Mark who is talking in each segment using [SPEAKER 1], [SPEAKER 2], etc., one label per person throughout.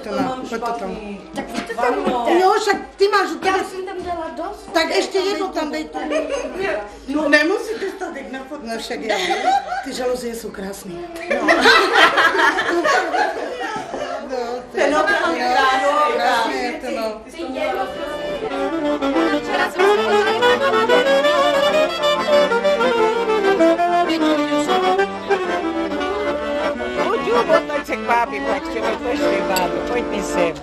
[SPEAKER 1] to na, pojď to tam.
[SPEAKER 2] Tak vy to tam hoďte.
[SPEAKER 1] Jo, však ty máš u
[SPEAKER 2] Já
[SPEAKER 1] tebe.
[SPEAKER 2] jsem tam dala dost.
[SPEAKER 1] Tak ještě jedno tam dejte. No nemusíte stavit na fotku. No však já. Ty žaluzie jsou krásný. No,
[SPEAKER 3] Ten obraz je
[SPEAKER 1] krásný je to, no.
[SPEAKER 4] Pojď, pojď se k bábě, pojď se k bábě, pojď mi sem.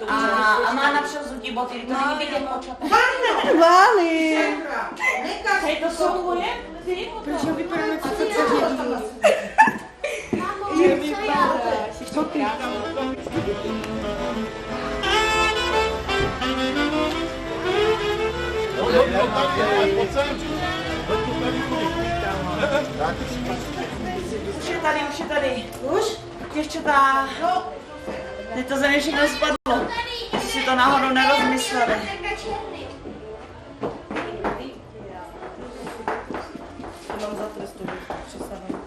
[SPEAKER 3] A má napřel zudí boty, to není vidět počatek.
[SPEAKER 1] Váli!
[SPEAKER 3] Hej, to jsou tvoje?
[SPEAKER 1] Proč nevypadáme co se Co ty?
[SPEAKER 3] Už je tady. Už? Ještě ta... Teď to ze mě všechno spadlo. Si to náhodou nerozmysleli. Mám za trestu, přesahnu.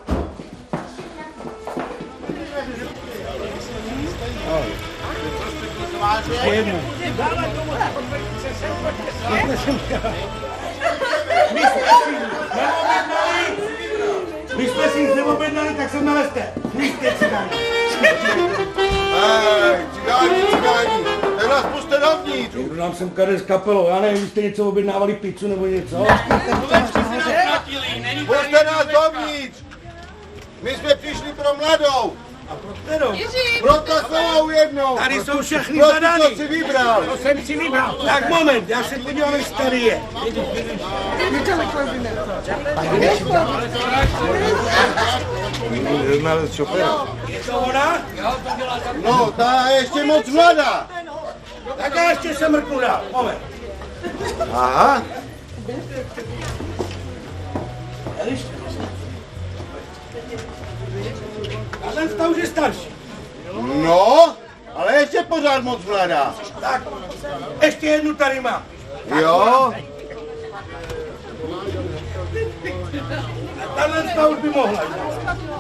[SPEAKER 5] My jsme si nic neobjednali, tak se nalezte. Místě cigáni.
[SPEAKER 6] Cigáni, tak nás puste dovnitř.
[SPEAKER 5] Někdo nám sem kade s kapelou, já nevím, jste něco objednávali pizzu nebo něco?
[SPEAKER 6] Puste nás dovnitř. My jsme přišli pro mladou.
[SPEAKER 5] A pro kterou?
[SPEAKER 6] Pro takovou jednou.
[SPEAKER 5] Tady jsou všechny
[SPEAKER 6] Pro
[SPEAKER 5] zadaný.
[SPEAKER 6] co jsi vybral?
[SPEAKER 5] To jsem si vybral. Tak moment, já se podívám, jestli tady je. Je to ona?
[SPEAKER 6] No, ta je ještě moc mladá.
[SPEAKER 5] Tak já ještě se mrknu dál. Moment.
[SPEAKER 6] Aha.
[SPEAKER 5] A ten ta už je starší.
[SPEAKER 6] No, ale ještě pořád moc mladá.
[SPEAKER 5] Tak, ještě jednu tady mám.
[SPEAKER 6] Jo.
[SPEAKER 5] Tahle ta už by mohla.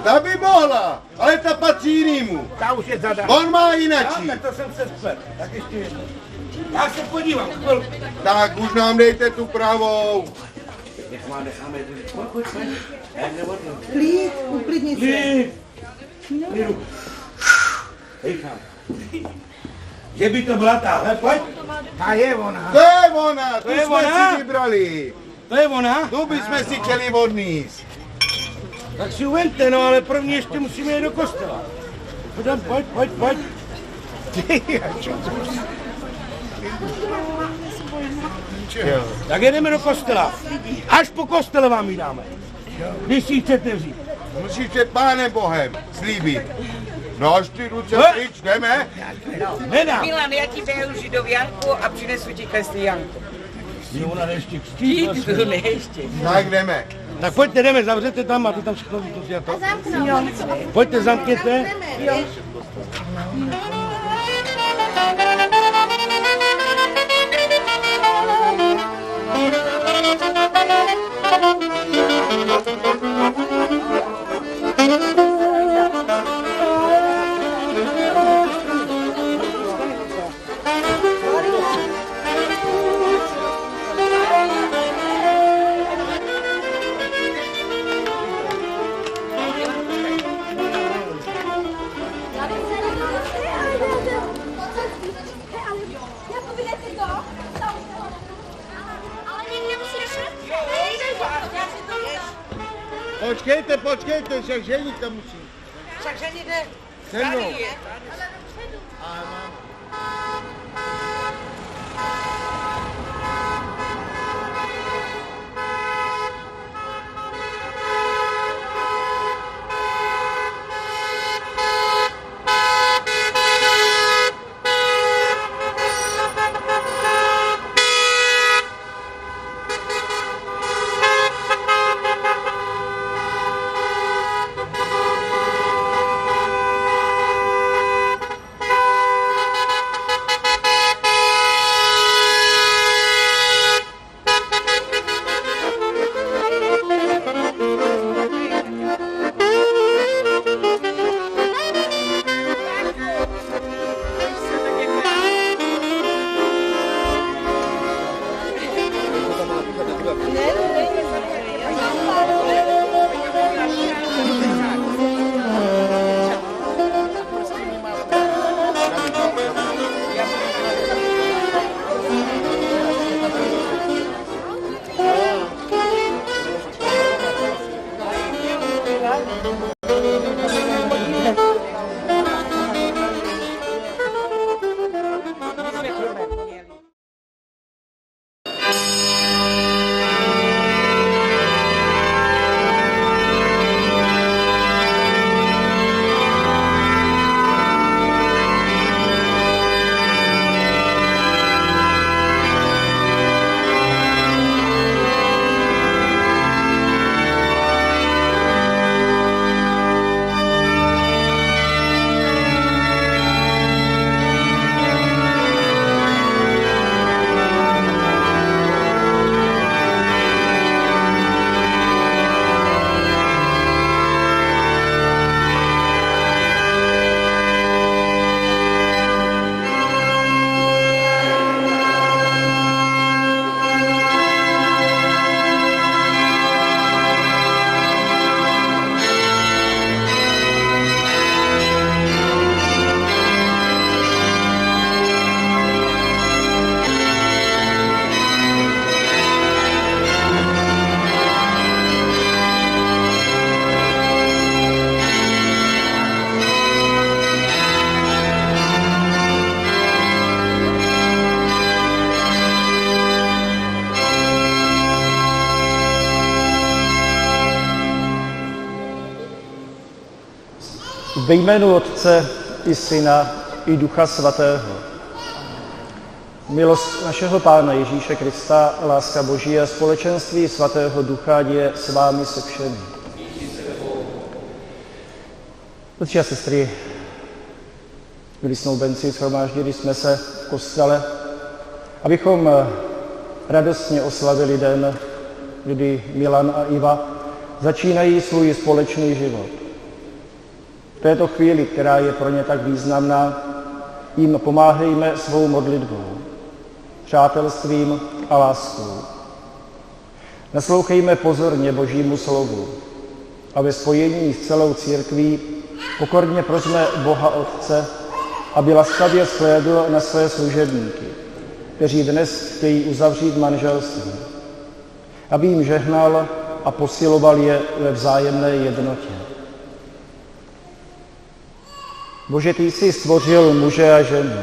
[SPEAKER 6] Ta by mohla, ale ta patří jinýmu.
[SPEAKER 5] Ta už je zadaná.
[SPEAKER 6] On má jinačí.
[SPEAKER 5] Tak to jsem se splet. Tak ještě jednu. Já se podívám. Chvilku.
[SPEAKER 6] Tak už nám dejte tu pravou.
[SPEAKER 5] Nech má necháme. Pojď.
[SPEAKER 1] Klid, uklidnit se.
[SPEAKER 5] Klidu. Dejchám. Že by to byla tahle, pojď. Ta je ona.
[SPEAKER 6] To je ona, tu
[SPEAKER 5] je
[SPEAKER 6] jsme
[SPEAKER 5] ona?
[SPEAKER 6] si vybrali.
[SPEAKER 5] To je ona?
[SPEAKER 6] Tu bychom si chtěli odníst.
[SPEAKER 5] Tak si uvente, no ale první ještě musíme jít do kostela. Pojď. Tak jedeme do kostela. Až po kostele vám ji dáme. Když si ji chcete vzít.
[SPEAKER 6] Musíš před Pánem Bohem slíbit. No až ty ruce pryč, jdeme.
[SPEAKER 5] Nedám.
[SPEAKER 4] Milan, já ti využiju do Janku a přinesu ti kreslijanku.
[SPEAKER 5] Jo, ona ještě křtí.
[SPEAKER 4] To ne ještě.
[SPEAKER 6] Tak jdeme.
[SPEAKER 5] Tak pojďte, jdeme, zavřete tam a ty tam všechno vytvoříte. Pojďte, zamkněte.
[SPEAKER 6] Počkejte, však ženit tam musí.
[SPEAKER 1] Však ženi jde.
[SPEAKER 6] Se mnou.
[SPEAKER 7] Ve jménu Otce i Syna i Ducha Svatého. Milost našeho Pána Ježíše Krista, láska Boží a společenství Svatého Ducha je s vámi se všemi. Bratři a sestry, milí snoubenci, shromáždili jsme se v kostele, abychom radostně oslavili den, kdy Milan a Iva začínají svůj společný život. V této chvíli, která je pro ně tak významná, jim pomáhejme svou modlitbou, přátelstvím a láskou. Naslouchejme pozorně Božímu slovu a ve spojení s celou církví pokorně prosme Boha Otce, aby laskavě shlédl na své služebníky, kteří dnes chtějí uzavřít manželství, aby jim žehnal a posiloval je ve vzájemné jednotě. Bože, ty jsi stvořil muže a ženu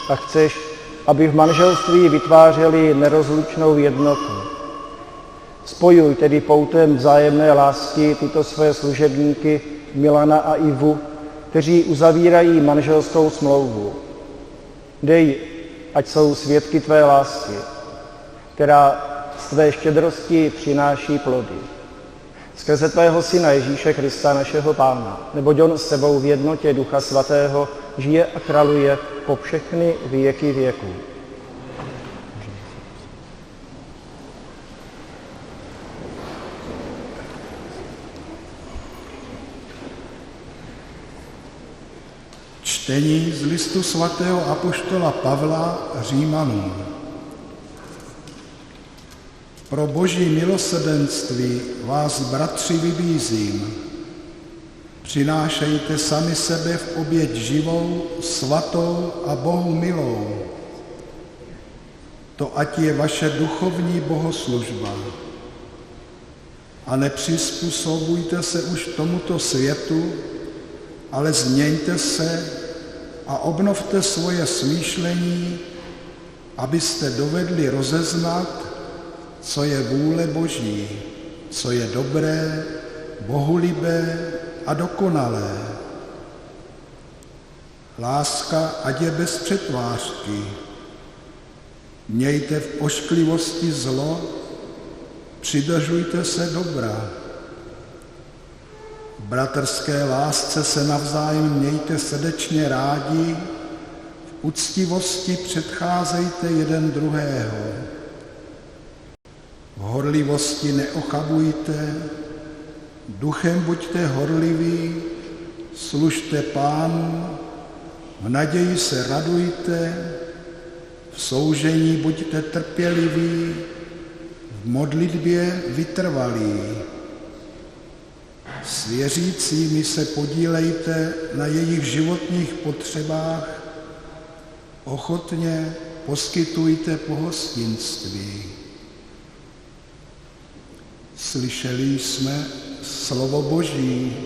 [SPEAKER 7] a chceš, aby v manželství vytvářeli nerozlučnou jednotu. Spojuj tedy poutem vzájemné lásky tyto své služebníky Milana a Ivu, kteří uzavírají manželskou smlouvu. Dej, ať jsou svědky tvé lásky, která z tvé štědrosti přináší plody. Skrze tvého Syna Ježíše Krista, našeho Pána, neboť on s tebou v jednotě Ducha Svatého žije a králuje po všechny věky věků.
[SPEAKER 8] Čtení z listu svatého apoštola Pavla Římanům. Pro Boží milosrdenství vás, bratři, vybízím. Přinášejte sami sebe v oběť živou, svatou a Bohu milou. To ať je vaše duchovní bohoslužba. A nepřizpůsobujte se už tomuto světu, ale změňte se a obnovte svoje smýšlení, abyste dovedli rozeznat, co je vůle Boží, co je dobré, bohulibé a dokonalé. Láska ať je bez přetvářky. Mějte v ošklivosti zlo, přidržujte se dobra. V bratrské lásce se navzájem mějte srdečně rádi, v uctivosti předcházejte jeden druhého. V horlivosti neochabujte, duchem buďte horliví, služte Pánu, v naději se radujte, v soužení buďte trpěliví, v modlitbě vytrvalí. S věřícími se podílejte na jejich životních potřebách, ochotně poskytujte pohostinství. Slyšeli jsme slovo Boží,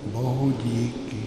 [SPEAKER 8] Bohu díky.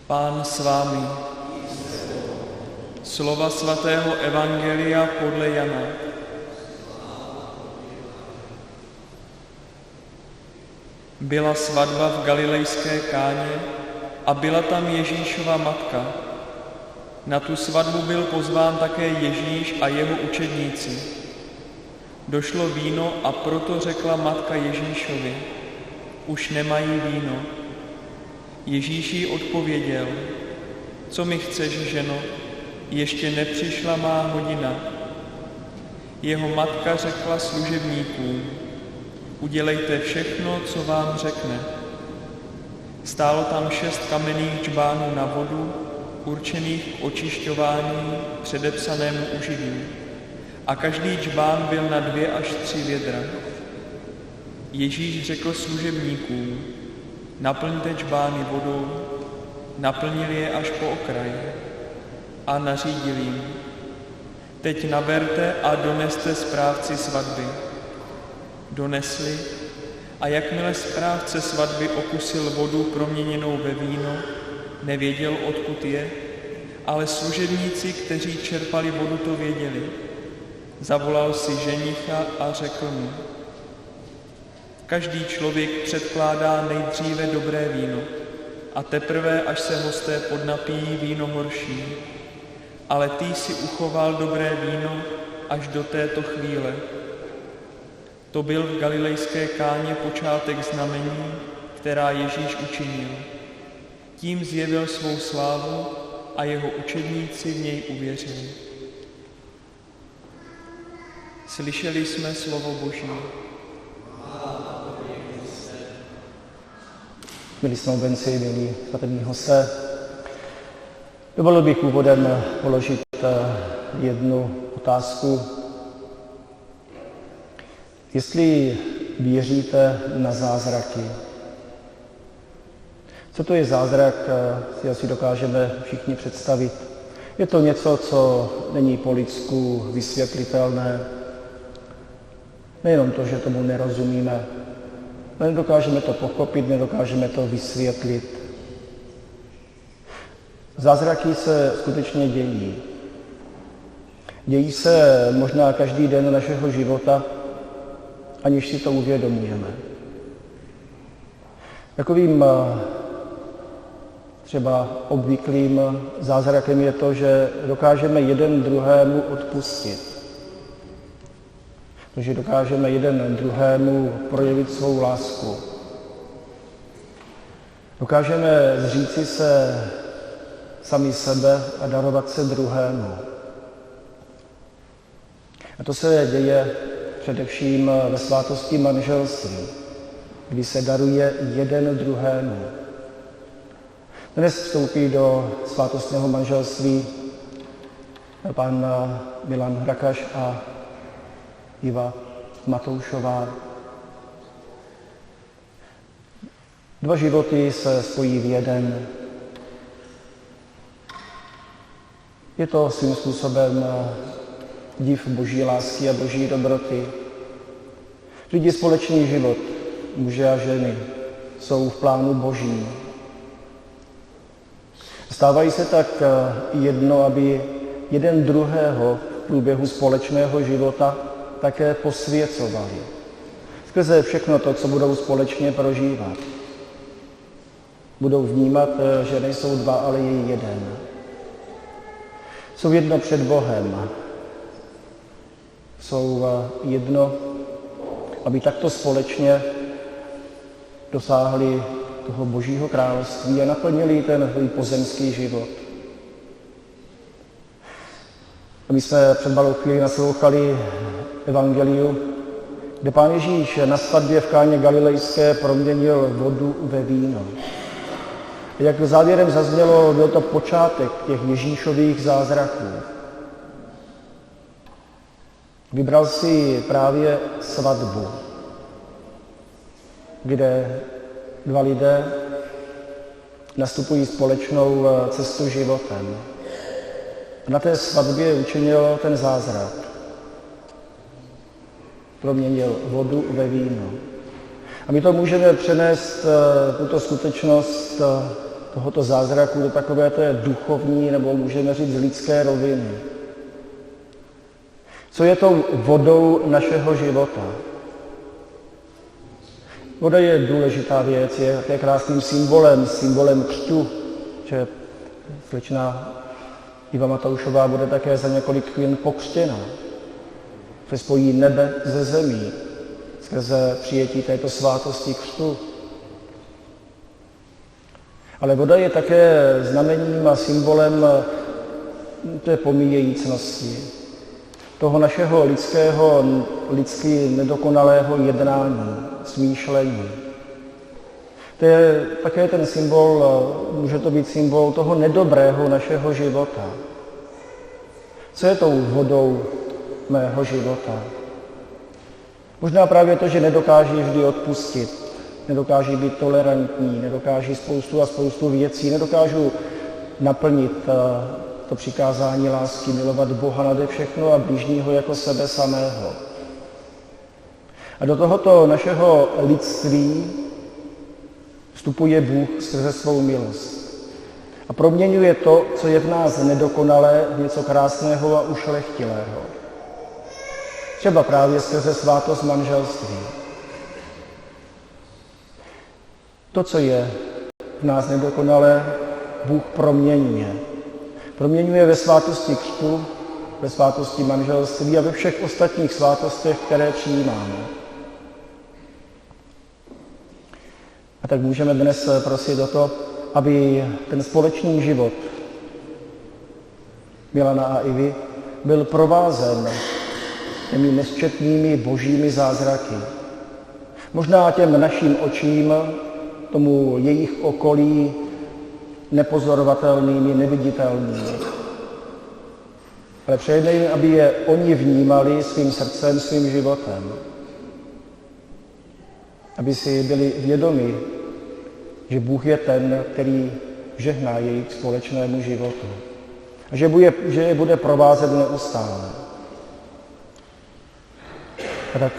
[SPEAKER 9] Pán s vámi. Slova svatého evangelia podle Jana. Byla svatba v galilejské Káně a byla tam Ježíšova matka. Na tu svatbu byl pozván také Ježíš a jeho učedníci. Došlo víno a proto řekla matka Ježíšovi: už nemají víno. Ježíš jí odpověděl: co mi chceš, ženo, ještě nepřišla má hodina. Jeho matka řekla služebníkům: udělejte všechno, co vám řekne. Stálo tam 6 kamenných džbánů na vodu, určených k očišťování, předepsanému u Židů. A každý džbán byl na 2 až 3 vědra. Ježíš řekl služebníkům: naplňte džbány vodou, naplnili je až po okraj a nařídil jim: teď naberte a doneste správci svatby. Donesli a jakmile správce svatby okusil vodu proměněnou ve víno, nevěděl, odkud je, ale služebníci, kteří čerpali vodu, to věděli. Zavolal si ženicha a řekl mu: každý člověk předkládá nejdříve dobré víno a teprve, až se hosté podnapíjí, víno horší. Ale ty si uchoval dobré víno až do této chvíle. To byl v galilejské Káně počátek znamení, která Ježíš učinil. Tím zjevil svou slávu a jeho učedníci v něj uvěřili. Slyšeli jsme slovo Boží.
[SPEAKER 7] Milí snoubenci, milí svatební hosté, dovolil bych úvodem položit jednu otázku. Jestli věříte na zázraky, co to je zázrak, si asi dokážeme všichni představit. Je to něco, co není po lidsku vysvětlitelné. Nejenom to, že tomu nerozumíme, ale nedokážeme to pochopit, nedokážeme to vysvětlit. Zázraky se skutečně dějí. Dějí se možná každý den našeho života, aniž si to uvědomujeme. Takovým třeba obvyklým zázrakem je to, že dokážeme jeden druhému odpustit. To, že dokážeme jeden druhému projevit svou lásku. Dokážeme zříci se sami sebe a darovat se druhému. A to se děje především ve svátosti manželství, kdy se daruje jeden druhému. Dnes vstoupí do svátostného manželství pan Milan Hrakaš a Iva Matoušová. Dva životy se spojí v jeden. Je to svým způsobem div Boží lásky a Boží dobroty. Vždyť společný život muže a ženy jsou v plánu Božím. Stávají se tak jedno, aby jeden druhého v průběhu společného života také posvěcovali. Skrze všechno to, co budou společně prožívat. Budou vnímat, že nejsou dva, ale je jeden. Jsou jedno před Bohem. Jsou jedno, aby takto společně dosáhli toho Božího království a naplnili ten pozemský život. A my jsme před malou chvíli naslouchali evangeliu, kde Pán Ježíš na svatbě v Káně Galilejské proměnil vodu ve víno. A jak závěrem zaznělo, byl to počátek těch Ježíšových zázraků. Vybral si právě svatbu, kde dva lidé nastupují společnou cestu životem. A na té svatbě učinil ten zázrak. Proměnil vodu ve víno. A my to můžeme přenést, tuto skutečnost tohoto zázraku, do takové té duchovní, nebo můžeme říct lidské roviny. Co je tou vodou našeho života? Voda je důležitá věc, je také krásným symbolem křtu, že slečna Iva Matoušová bude také za několik chvíl pokřtěna. Se spojí nebe ze zemí skrze přijetí této svátosti křtu. Ale voda je také znamením a symbolem té pomíjejícnosti, toho našeho lidsky nedokonalého jednání, smýšlení. To je také ten symbol, může to být symbol toho nedobrého našeho života. Co je tou vodou mého života? Možná právě to, že nedokáží vždy odpustit, nedokáží být tolerantní, nedokáží spoustu věcí, nedokážu naplnit to přikázání lásky, milovat Boha nade všechno a bližního jako sebe samého. A do tohoto našeho lidství vstupuje Bůh skrze svou milost. A proměňuje to, co je v nás nedokonalé, v něco krásného a ušlechtilého. Třeba právě skrze svátost manželství. To, co je v nás nedokonale Bůh proměňuje. Proměňuje ve svátosti křtu, ve svátosti manželství a ve všech ostatních svátostech, které přijímáme. A tak můžeme dnes prosit o to, aby ten společný život Milana a Ivy byl provázen těmi nesčetnými božími zázraky. Možná těm našim očím, tomu jejich okolí nepozorovatelnými, neviditelnými. Ale přejeme jim, aby je oni vnímali svým srdcem, svým životem. Aby si byli vědomi, že Bůh je ten, který žehná jejich společnému životu. A že je bude provázet neustále. A tak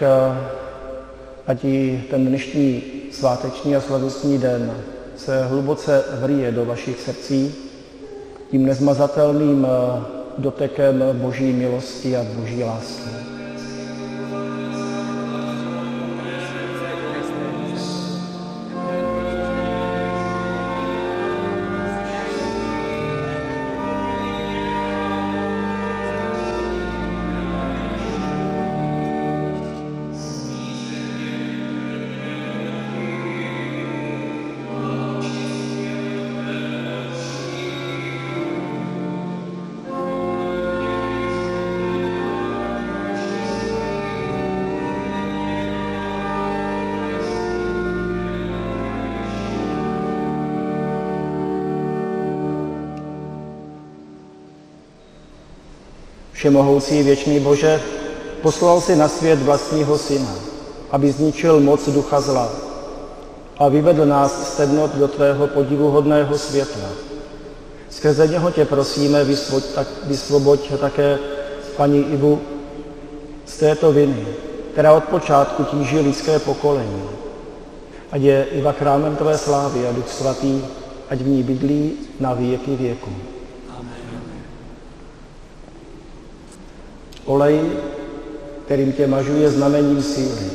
[SPEAKER 7] ať i ten dnešní sváteční a slavnostní den se hluboce vrije do vašich srdcí tím nezmazatelným dotekem boží milosti a boží lásky. Všemohoucí věčný Bože, poslal si na svět vlastního syna, aby zničil moc ducha zla a vyvedl nás z temnot do tvého podivuhodného světla. Skrze něho tě prosíme, vysvoboď také paní Ivu z této viny, která od počátku tíží lidské pokolení. Ať je Iva chrámem tvé slávy a Duch Svatý, ať v ní bydlí na věky věku. Olej, kterým tě mažuje znamením síly.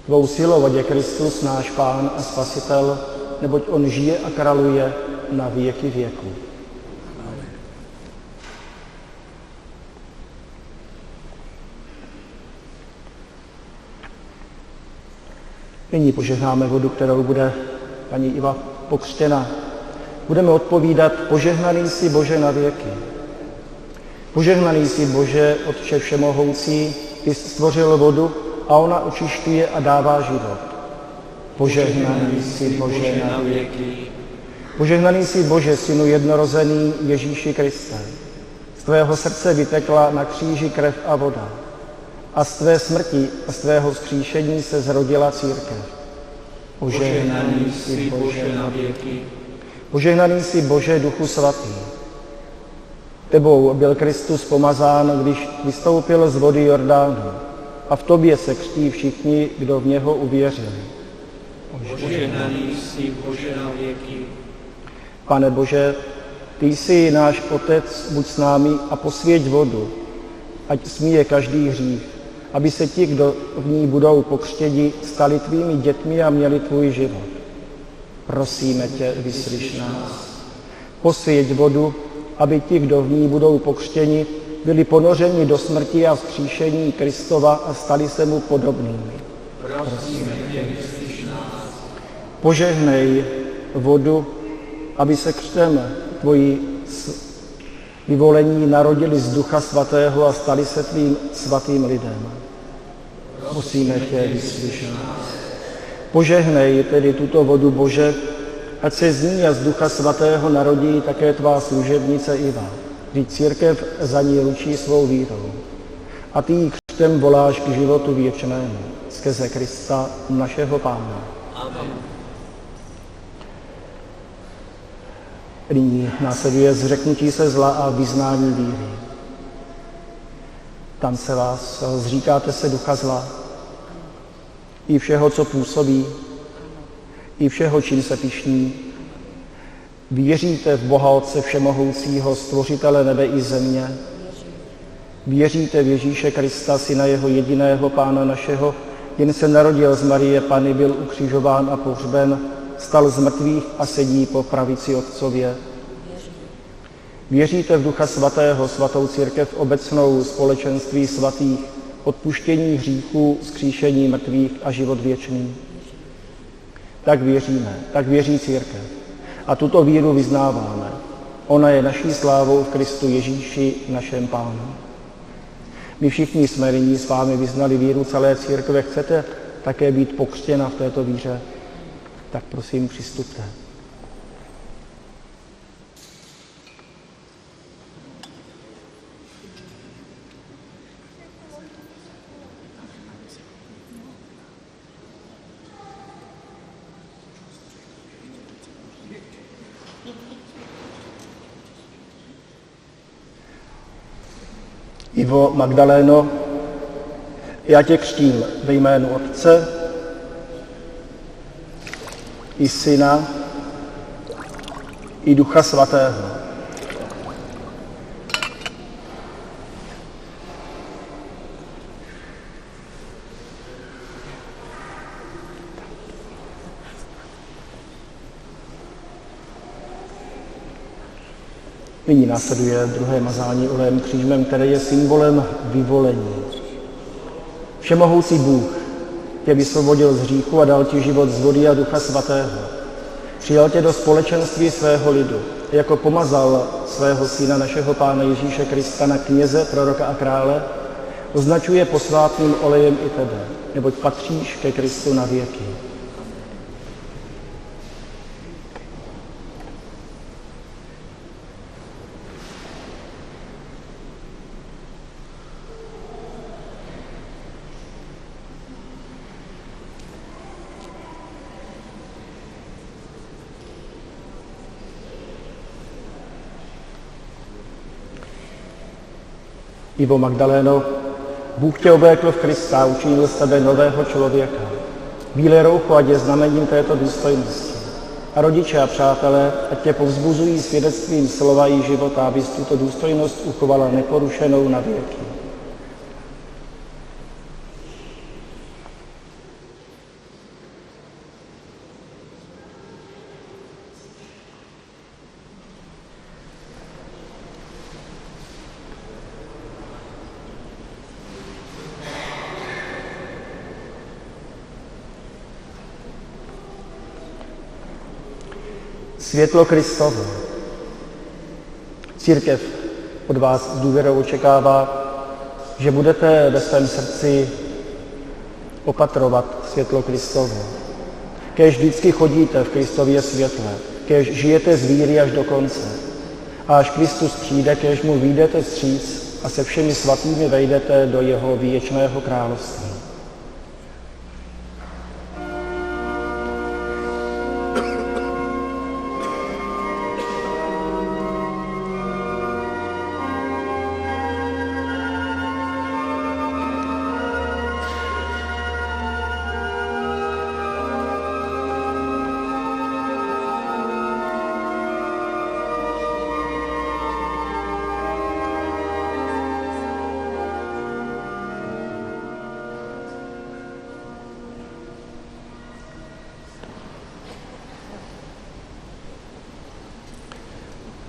[SPEAKER 7] Tvou silou ať je Kristus, náš Pán a Spasitel, neboť on žije a králuje na věky věku. Nyní požehnáme vodu, kterou bude paní Iva pokřtěna. Budeme odpovídat: požehnaný jsi Bože na věky. Požehnaný jsi Bože, Otče všemohoucí, ty jsi stvořil vodu a ona očišťuje a dává život. Požehnaný jsi Bože na věky. Požehnaný jsi Bože, Synu jednorozený Ježíši Kriste. Z tvého srdce vytekla na kříži krev a voda. A z tvé smrti a z tvého vzkříšení se zrodila církev. Požehnaný jsi Bože na věky. Požehnaný jsi Bože, Duchu Svatý. Tebou byl Kristus pomazán, když vystoupil z vody Jordánu, a v tobě se křtí všichni, kdo v něho uvěřili.
[SPEAKER 10] Požehnaný jsi Bože na věky.
[SPEAKER 7] Pane Bože, ty jsi náš Otec, buď s námi a posvěť vodu, ať smíje každý hřích, aby se ti, kdo v ní budou pokřtěni, stali tvými dětmi a měli tvůj život. Prosíme tě, vyslyš nás. Posvěť vodu, aby ti, kdo v ní budou pokřtěni, byli ponořeni do smrti a vzkříšení Kristova a stali se mu podobnými.
[SPEAKER 10] Prosíme tě, vyslyš nás.
[SPEAKER 7] Požehnej vodu, aby se křtem tvoji vyvolení narodili z Ducha Svatého a stali se tvým svatým lidem. Prosíme tě, vyslyš nás. Požehnej tedy tuto vodu, Bože, ať se z ní a z Ducha Svatého narodí také tvá služebnice Iva, kdy církev za ní ručí svou vírou. A ty jí křtem voláš k životu věčnému, skrze Krista, našeho Pána.
[SPEAKER 10] Amen.
[SPEAKER 7] Nyní následuje zřeknutí se zla a vyznání víry. Tam se vás zříkáte se ducha zla, i všeho, co působí, i všeho, čím se pyšní. Věříte v Boha Otce všemohoucího, stvořitele nebe i země. Věříte v Ježíše Krista, Syna jeho jediného Pána našeho, jen se narodil z Marie Panny, byl ukřižován a pohřben, stal z mrtvých a sedí po pravici Otcově. Věříte v Ducha Svatého, svatou církev obecnou, společenství svatých, odpuštění hříchů, vzkříšení mrtvých a život věčný? Tak věříme, tak věří církev. A tuto víru vyznáváme. Ona je naší slávou v Kristu Ježíši, našem Pánu. My všichni jsme nyní s vámi vyznali víru celé církve. Chcete také být pokřtěna v této víře? Tak prosím, přistupte. Ivo Magdaléno, já tě křtím ve jménu Otce i Syna i Ducha Svatého. Nyní následuje druhé mazání olejem křížem, které je symbolem vyvolení. Všemohoucí Bůh tě vysvobodil z hříchu a dal ti život z vody a Ducha Svatého. Přijal tě do společenství svého lidu, jako pomazal svého Syna, našeho Pána Ježíše Krista, na kněze, proroka a krále, označuje posvátným olejem i tebe, neboť patříš ke Kristu na věky. Ivo Magdaléno, Bůh tě oblékl v Krista, učinil z tebe nového člověka. Bílé roucho, ať je znamením této důstojnosti. A rodiče a přátelé, ať tě povzbuzují svědectvím slova i života, abys tuto důstojnost uchovala neporušenou na věky. Světlo Kristovo. Církev od vás s důvěrou očekává, že budete ve svém srdci opatrovat světlo Kristovo. Kéž vždycky chodíte v Kristově světle, kéž žijete z víry až do konce. A až Kristus přijde, kéž mu vyjdete vstříc a se všemi svatými vejdete do jeho věčného království.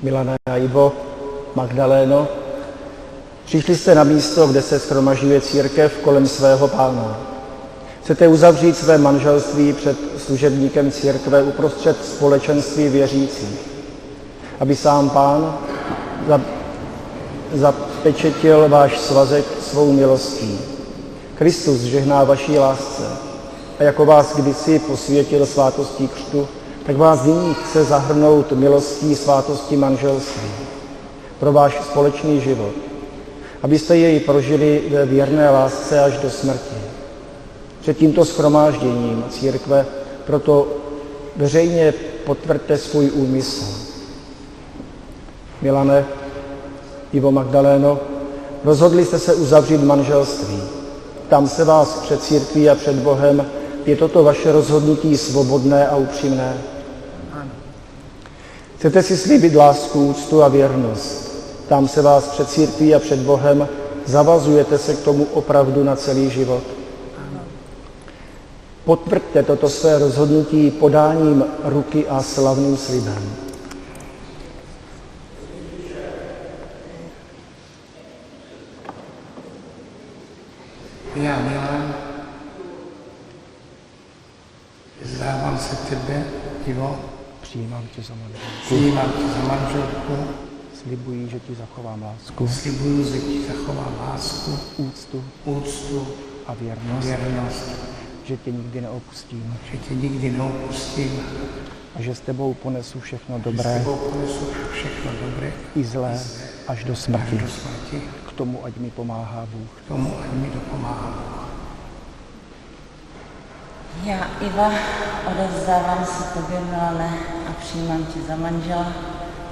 [SPEAKER 7] Milana a Ivo Magdaléno, přišli jste na místo, kde se shromažďuje církev kolem svého Pána. Chcete uzavřít své manželství před služebníkem církve uprostřed společenství věřících, aby sám Pán zapečetil váš svazek svou milostí. Kristus žehná vaší lásce a jako vás kdysi posvětil svátostí křtu, tak vás nyní chce zahrnout milostí svátostí manželství pro váš společný život, abyste jej prožili ve věrné lásce až do smrti. Před tímto shromážděním církve proto veřejně potvrďte svůj úmysl. Milane, Ivo Magdaléno, rozhodli jste se uzavřít manželství. Tam se vás před církví a před Bohem je toto vaše rozhodnutí svobodné a upřímné. Chcete si slíbit lásku, úctu a věrnost. Tam se vás před církví a před Bohem zavazujete se k tomu opravdu na celý život. Potvrďte toto své rozhodnutí podáním ruky a slavným slibem.
[SPEAKER 8] Já, Milan, vzdávám se tebe, Ivo,
[SPEAKER 7] Přijímám tě za manželku.
[SPEAKER 8] přijímám tě za manželku,
[SPEAKER 7] Slibuji, že ti zachovám lásku,
[SPEAKER 8] slibuju, že ti zachovám lásku,
[SPEAKER 7] úctu
[SPEAKER 8] a
[SPEAKER 7] a věrnost, že tě nikdy neopustím
[SPEAKER 8] že tě nikdy neopustím,
[SPEAKER 7] a že s tebou ponesu všechno
[SPEAKER 8] s
[SPEAKER 7] dobré
[SPEAKER 8] tebou ponesu všechno dobré
[SPEAKER 7] i zlé až do
[SPEAKER 8] až
[SPEAKER 7] smrti.
[SPEAKER 8] do smrti.
[SPEAKER 7] K tomu, ať mi pomáhá Bůh.
[SPEAKER 8] K tomu, ať mi dopomáhá Bůh.
[SPEAKER 3] Já, Iva, odevzdávám se tobě, Milane, a přijímám tě za manžela.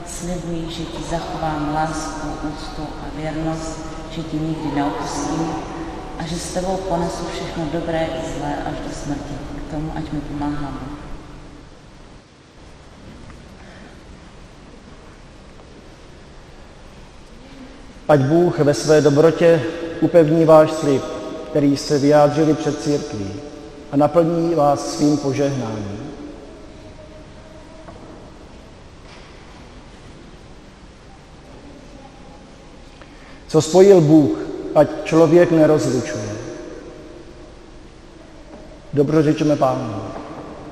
[SPEAKER 3] Slibuji, že ti zachovám lásku, úctu a věrnost, že ti nikdy neopustím a že s tebou ponesu všechno dobré i zlé až do smrti. K tomu, ať mi pomáhá Bůh.
[SPEAKER 7] Ať Bůh ve své dobrotě upevní váš slib, který jste vyjádřili před církví, a naplní vás svým požehnáním. Co spojil Bůh, ať člověk nerozlučuje. Dobrořečme Pánu.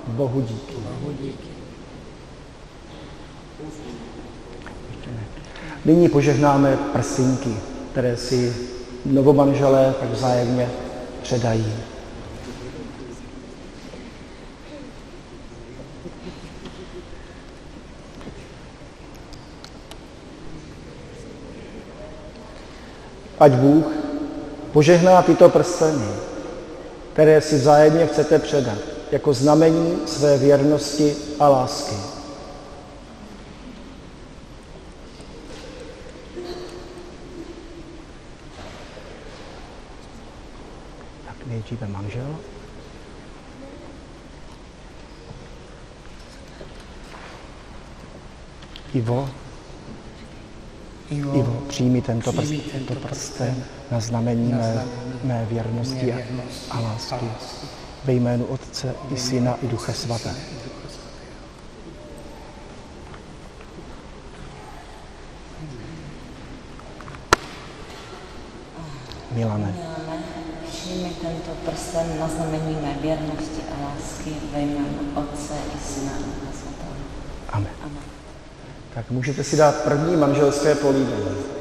[SPEAKER 7] Bohu díky. Nyní požehnáme prsinky, které si novomanželé tak vzájemně předají. Ať Bůh požehná tyto prsteny, které si vzájemně chcete předat, jako znamení své věrnosti a lásky. Tak nejdříve manžel. Ivo, přijmi tento prsten na znamení mé věrnosti a lásky. Ve jménu Otce i Syna i Ducha Svatého. Milane,
[SPEAKER 3] Přijmi tento prsten na znamení mé věrnosti a lásky ve jménu Otce i Syna i Ducha Svatého.
[SPEAKER 7] amen.
[SPEAKER 3] Amen.
[SPEAKER 7] Tak můžete si dát první manželské políbení.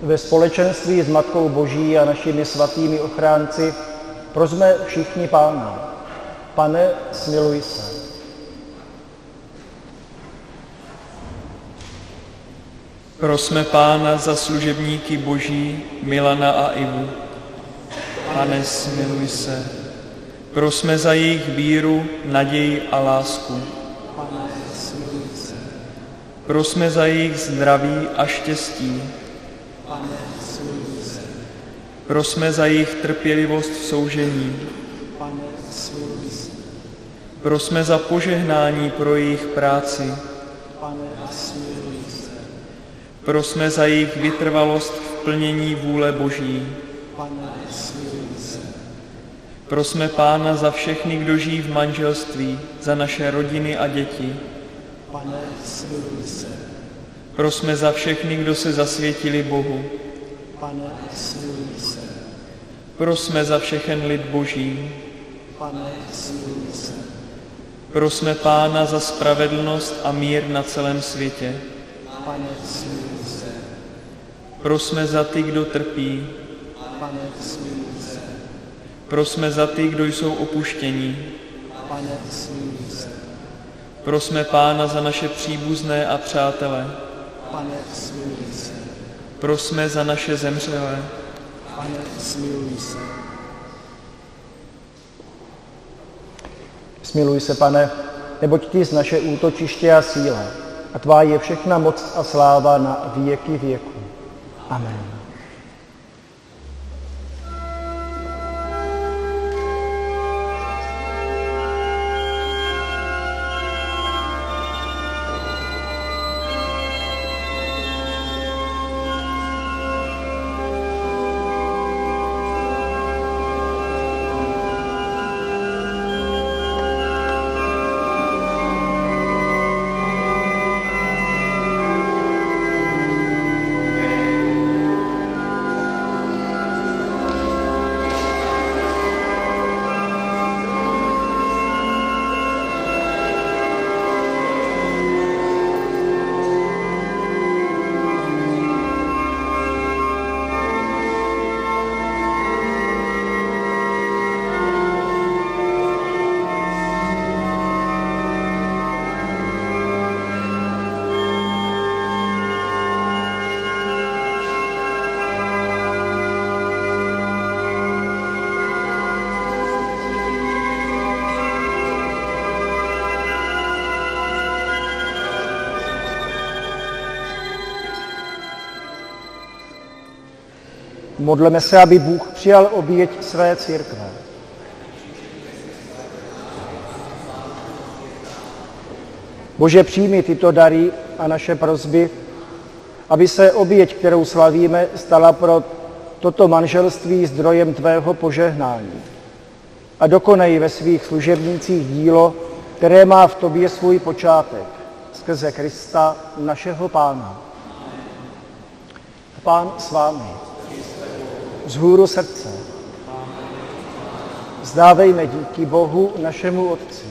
[SPEAKER 7] Ve společenství s Matkou Boží a našimi svatými ochránci prosme všichni Pána. Pane, smiluj se.
[SPEAKER 9] Prosme Pána za služebníky Boží, Milana a Ivu. Pane, smiluj se. Prosme za jejich víru, naději a lásku.
[SPEAKER 10] Pane, smiluj se.
[SPEAKER 9] Prosme za jejich zdraví a štěstí.
[SPEAKER 10] Pane, smiluj se.
[SPEAKER 9] Prosme za jejich trpělivost v soužení.
[SPEAKER 10] Pane, smiluj se.
[SPEAKER 9] Prosme za požehnání pro jejich práci.
[SPEAKER 10] Pane, smiluj se.
[SPEAKER 9] Prosme za jejich vytrvalost v plnění vůle Boží.
[SPEAKER 10] Pane, smiluj se.
[SPEAKER 9] Prosme Pána za všechny, kdo žijí v manželství, za naše rodiny a děti.
[SPEAKER 10] Pane, smiluj se.
[SPEAKER 9] Prosme za všechny, kdo se zasvětili Bohu.
[SPEAKER 10] Pane, smiluj se.
[SPEAKER 9] Prosme za všechen lid Boží.
[SPEAKER 10] Pane, smiluj se.
[SPEAKER 9] Prosme Pána za spravedlnost a mír na celém světě.
[SPEAKER 10] Pane, smiluj se.
[SPEAKER 9] Prosme za ty, kdo trpí.
[SPEAKER 10] Pane, smiluj se.
[SPEAKER 9] Prosme za ty, kdo jsou opuštění.
[SPEAKER 10] Pane, smiluj se.
[SPEAKER 9] Prosme Pána za naše příbuzné a přátele.
[SPEAKER 10] Pane, smiluj se.
[SPEAKER 9] Prosme za naše zemřelé.
[SPEAKER 10] Pane, smiluj se.
[SPEAKER 7] Smiluj se, Pane, neboť ty z naše útočiště a síla, a tvá je všechna moc a sláva na věky věků. Amen. Modleme se, aby Bůh přijal oběť své církve. Bože, přijmi tyto dary a naše prosby, aby se oběť, kterou slavíme, stala pro toto manželství zdrojem tvého požehnání. A dokonej ve svých služebnících dílo, které má v tobě svůj počátek, skrze Krista, našeho Pána. Pán s vámi. Vzhůru srdce. Vzdávejme díky Bohu, našemu Otci.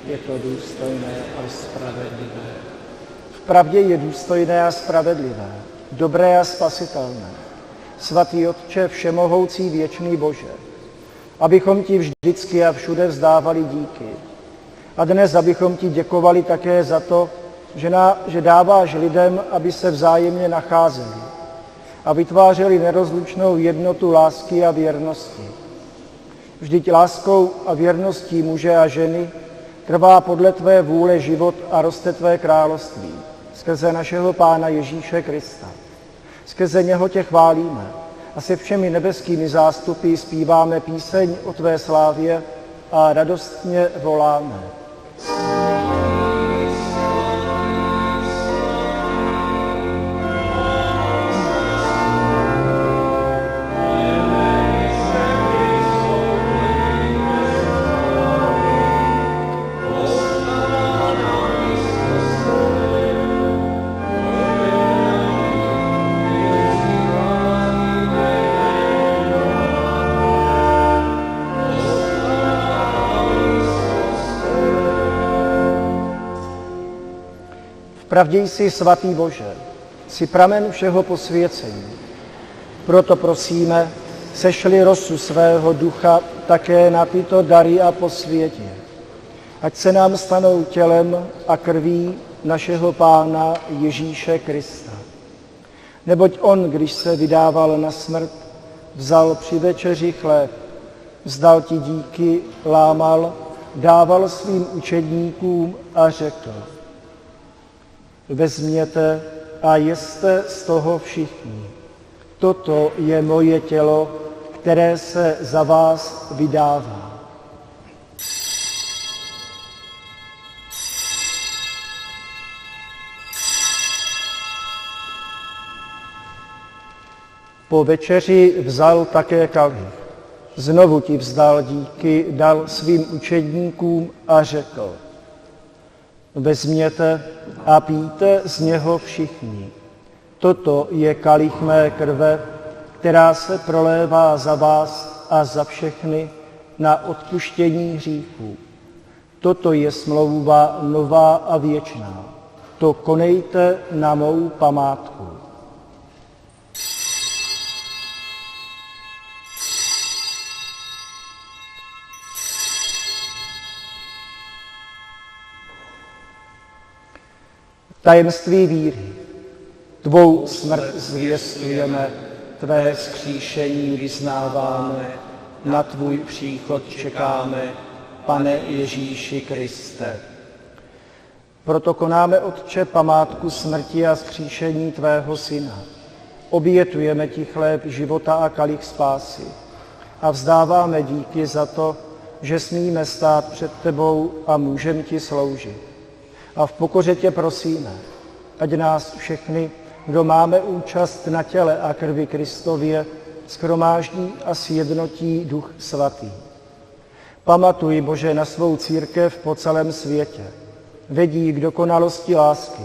[SPEAKER 7] Je to důstojné a spravedlivé. Vpravdě je důstojné a spravedlivé, dobré a spasitelné. Svatý Otče, všemohoucí věčný Bože, abychom ti vždycky a všude vzdávali díky. A dnes, abychom ti děkovali také za to, že dáváš lidem, aby se vzájemně nacházeli a vytvářeli nerozlučnou jednotu lásky a věrnosti. Vždyť láskou a věrností muže a ženy trvá podle tvé vůle život a roste tvé království. Skrze našeho Pána Ježíše Krista. Skrze něho tě chválíme a se všemi nebeskými zástupy zpíváme píseň o tvé slávě a radostně voláme. Vpravdě jsi svatý Bože, jsi pramen všeho posvěcení. Proto prosíme, sešli rosu svého ducha také na tyto dary a posvětě. Ať se nám stanou tělem a krví našeho Pána Ježíše Krista. Neboť on, když se vydával na smrt, vzal při večeři chléb, vzdal ti díky, lámal, dával svým učedníkům a řekl: vezměte a jeste z toho všichni. Toto je moje tělo, které se za vás vydává. Po večeři vzal také kalich. Znovu ti vzdal díky, dal svým učedníkům a řekl: vezměte a pijte z něho všichni. Toto je kalich mé krve, která se prolévá za vás a za všechny na odpuštění hříchů. Toto je smlouva nová a věčná. To konejte na mou památku. Tajemství víry. Tvou smrt zvěstujeme, tvé vzkříšení vyznáváme, na tvůj příchod čekáme, Pane Ježíši Kriste. Proto konáme, Otče, památku smrti a vzkříšení tvého Syna. Obětujeme ti chléb života a kalich spásy a vzdáváme díky za to, že smíme stát před tebou a můžeme ti sloužit. A v pokoře tě prosíme, ať nás všechny, kdo máme účast na těle a krvi Kristově, shromáždí a sjednotí Duch Svatý. Pamatuj, Bože, na svou církev po celém světě. Vedí k dokonalosti lásky,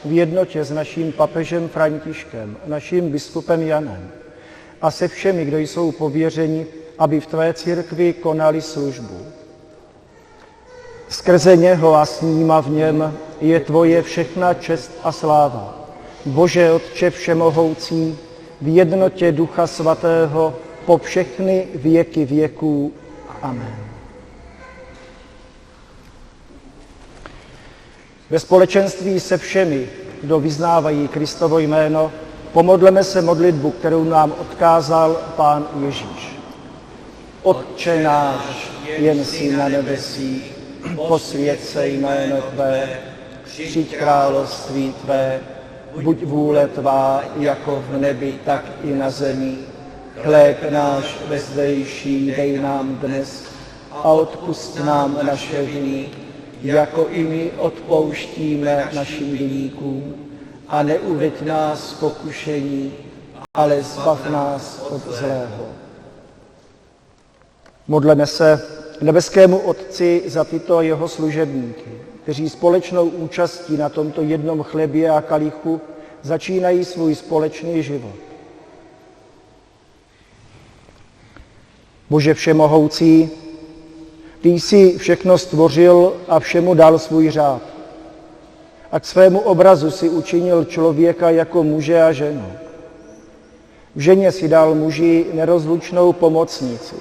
[SPEAKER 7] v jednotě s naším papežem Františkem, naším biskupem Janem a se všemi, kdo jsou pověřeni, aby v tvé církvi konali službu. Skrze něho a s ním a v něm je tvoje všechna čest a sláva. Bože, Otče všemohoucí, v jednotě Ducha Svatého po všechny věky věků. Amen. Ve společenství se všemi, kdo vyznávají Kristovo jméno, pomodleme se modlitbu, kterou nám odkázal Pán Ježíš. Otče náš, jen jsi na nebesích, posvěť se jméno tvé, přijď království tvé, buď vůle tvá, jako v nebi, tak i na zemi. Chléb náš vezdejší dej nám dnes a odpusť nám naše viny, jako i my odpouštíme našim viníkům. A neuveď nás v pokušení, ale zbav nás od zlého. Modleme se nebeskému Otci za tyto jeho služebníky, kteří společnou účastí na tomto jednom chlebě a kalichu začínají svůj společný život. Bože všemohoucí, ty jsi všechno stvořil a všemu dal svůj řád. A k svému obrazu si učinil člověka jako muže a ženu. V ženě si dal muži nerozlučnou pomocnici,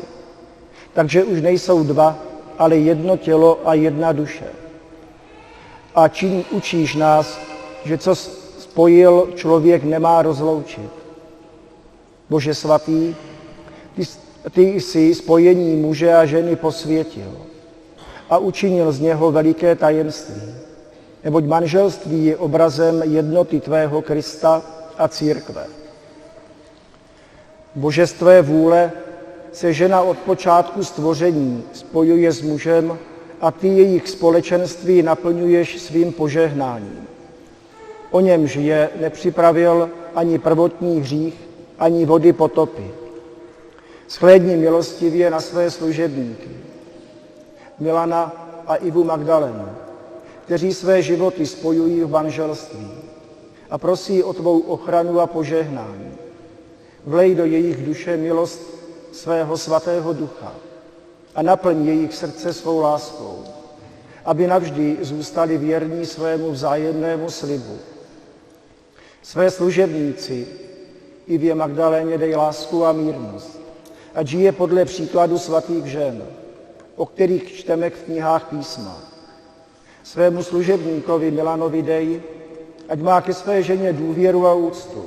[SPEAKER 7] takže už nejsou dva, ale jedno tělo a jedna duše. A čím učíš nás, že co spojil, člověk nemá rozloučit. Bože svatý, ty jsi spojení muže a ženy posvětil a učinil z něho veliké tajemství, neboť manželství je obrazem jednoty tvého Krista a církve. Bože, z tvé vůle se žena od počátku stvoření spojuje s mužem a ty jejich společenství naplňuješ svým požehnáním. O němž je nepřipravil ani prvotní hřích, ani vody potopy. Shlédni milostivě na své služebníky, Milana a Ivu Magdalenu, kteří své životy spojují v manželství a prosí o tvou ochranu a požehnání. Vlej do jejich duše milost svého svatého ducha a naplň jejich srdce svou láskou, aby navždy zůstali věrní svému vzájemnému slibu. Své služebníci Ivě Magdaléně dej lásku a mírnost, ať žije podle příkladu svatých žen, o kterých čteme v knihách písma. Svému služebníkovi Milanovi dej, ať má ke své ženě důvěru a úctu,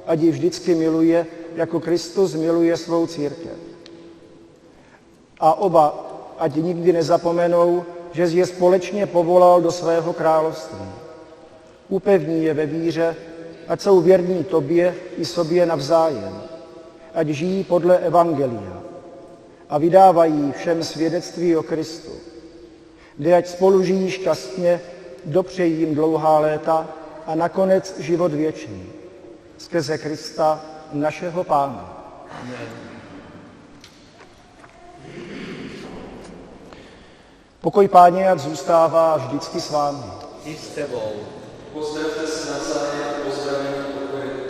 [SPEAKER 7] ať ji vždycky miluje, jako Kristus miluje svou církev. A oba, ať nikdy nezapomenou, že jsi je společně povolal do svého království. Upevní je ve víře, ať jsou věrní tobě i sobě navzájem, ať žijí podle evangelia a vydávají všem svědectví o Kristu. Dej, ať spolu žijí šťastně, dopřej jim dlouhá léta a nakonec život věčný. Skrze Krista, našeho Pána. Amen. Pokoj Páně, ať zůstává vždycky s vámi.
[SPEAKER 9] I s tebou. Pozdravte se navzájem, pozdravení pokoje.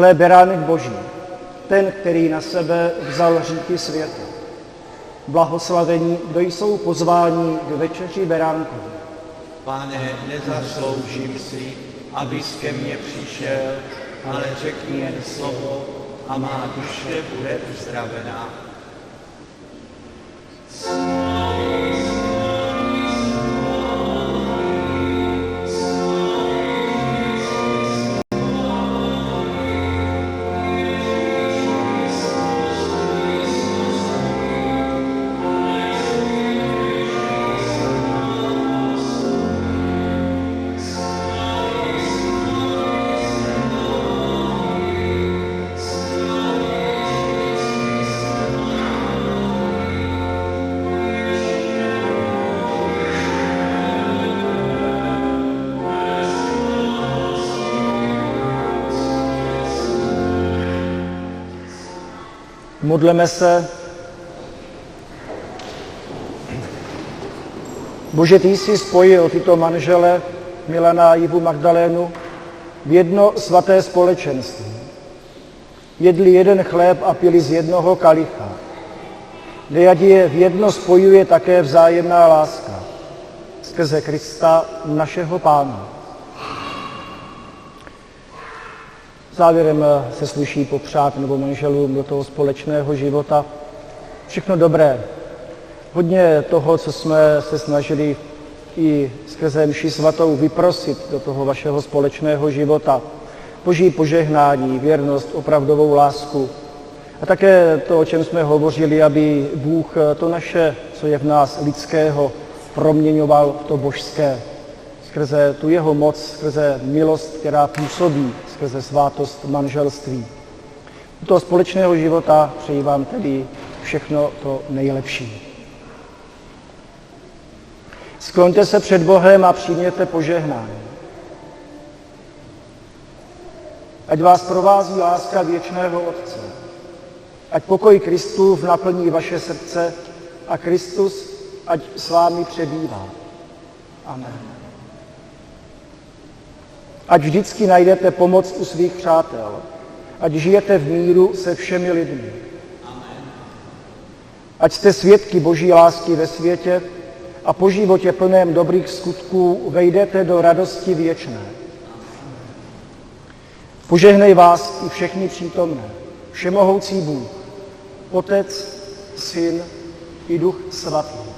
[SPEAKER 7] Hle, beránek Boží, ten, který na sebe vzal hříchy světa. Blahoslavení, kdo jsou pozváni k večeři beránkovi.
[SPEAKER 11] Pane, nezasloužím si, abys ke mně přišel, ale řekni jen slovo a má duše bude uzdravená.
[SPEAKER 7] Modleme se. Bože, ty jsi spojil tyto manžele, Milana a Ivu Magdalénu, v jedno svaté společenství. Jedli jeden chléb a pili z jednoho kalicha. Dej, ať je v jedno spojuje také vzájemná láska. Skrze Krista, našeho Pána. Závěrem se sluší popřát nebo manželům do toho společného života všechno dobré. Hodně toho, co jsme se snažili i skrze mši svatou vyprosit do toho vašeho společného života. Boží požehnání, věrnost, opravdovou lásku. A také to, o čem jsme hovořili, aby Bůh to naše, co je v nás lidského, proměňoval v to božské. Skrze tu jeho moc, skrze milost, která působí, skrze svátost manželství. Do toho společného života přeji vám tedy všechno to nejlepší. Skloňte se před Bohem a přijměte požehnání. Ať vás provází láska věčného Otce. Ať pokoj Kristův naplní vaše srdce a Kristus ať s vámi přebývá. Amen. Ať vždycky najdete pomoc u svých přátel. Ať žijete v míru se všemi lidmi. Ať jste svědky Boží lásky ve světě a po životě plném dobrých skutků vejdete do radosti věčné. Požehnej vás i všechny přítomné, všemohoucí Bůh, Otec, Syn i Duch Svatý.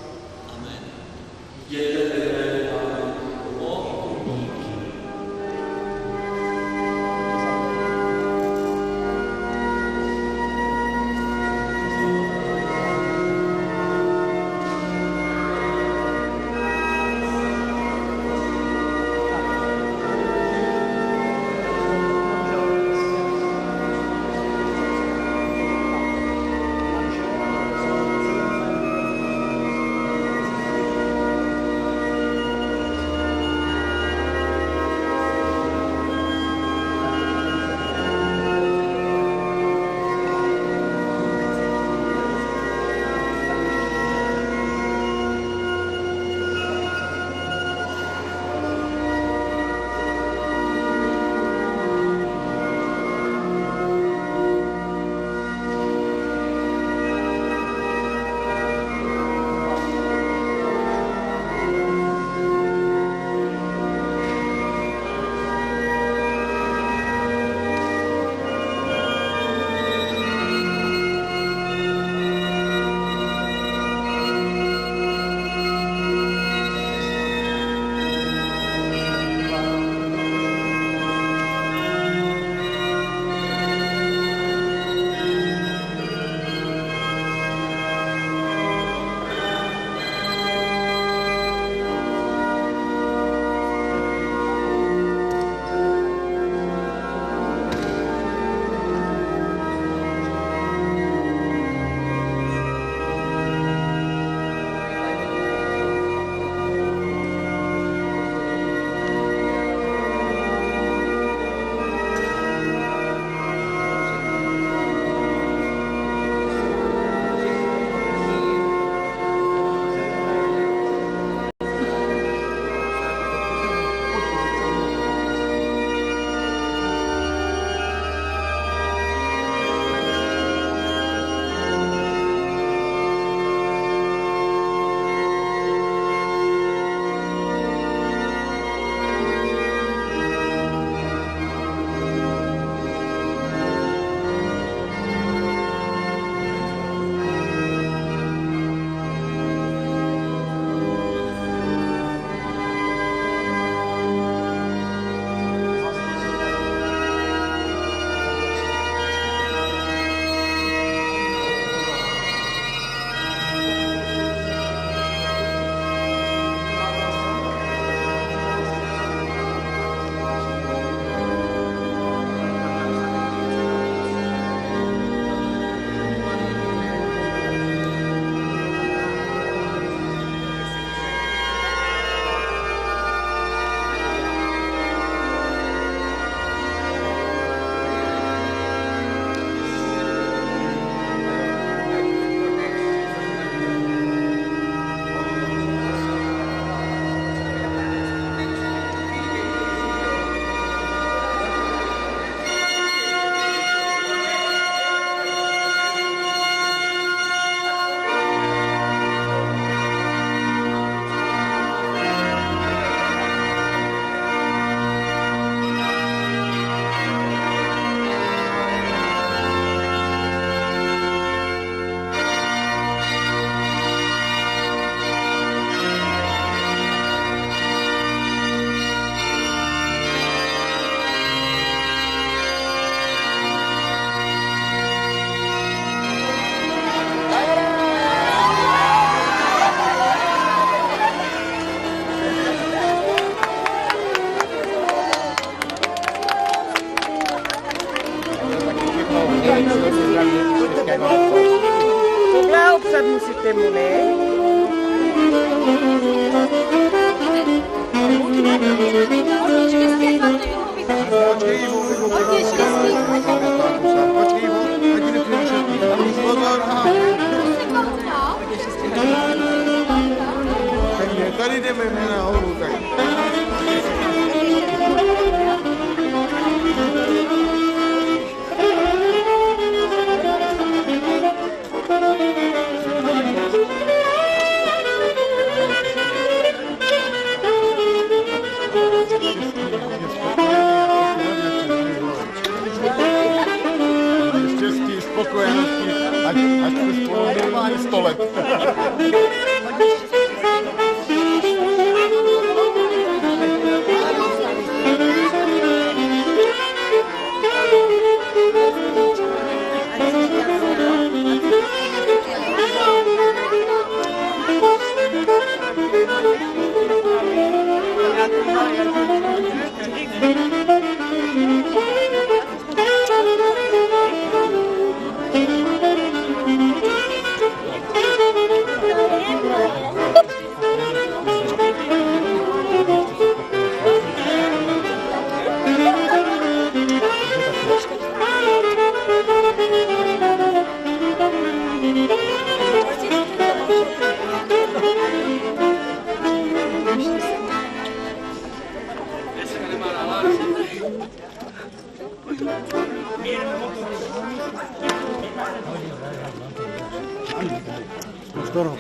[SPEAKER 4] Posílat musíte mu, ne?
[SPEAKER 6] Tady jdeme nahoru, tak. Štěstí, spokojenosti, ať se spolu minimálně 100 let.
[SPEAKER 10] Zdorovo.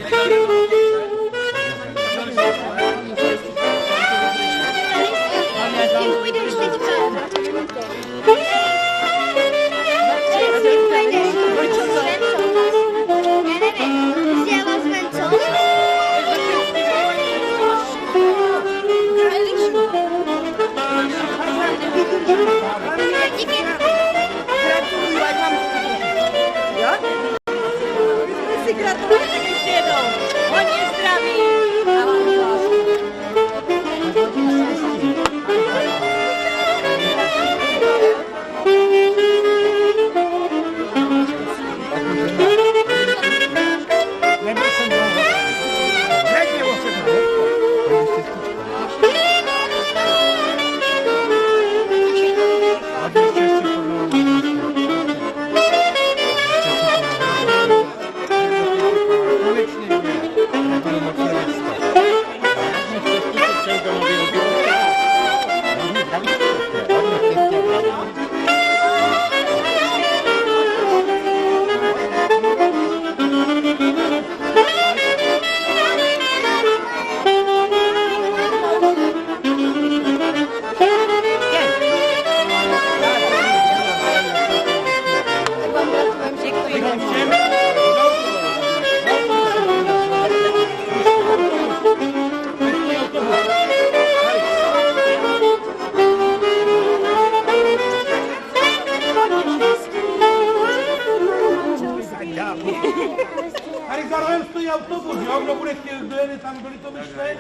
[SPEAKER 5] Tady za rohem stojí autobus, jo? Kdo bude chtěl, kdo jede tam do Litomyšle?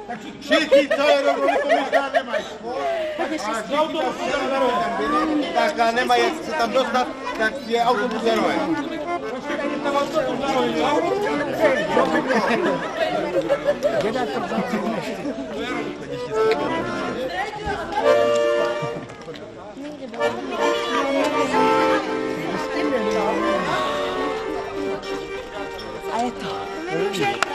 [SPEAKER 5] Tak
[SPEAKER 6] Všichni, co jedou do Litomyšle, nemají sport.
[SPEAKER 5] z autobusu tam za rohem.
[SPEAKER 6] Tak nemají jak se tam dostat, tak je autobus za rohem.
[SPEAKER 5] Počkejte, tam autobus za rohem, jo?
[SPEAKER 3] A je to.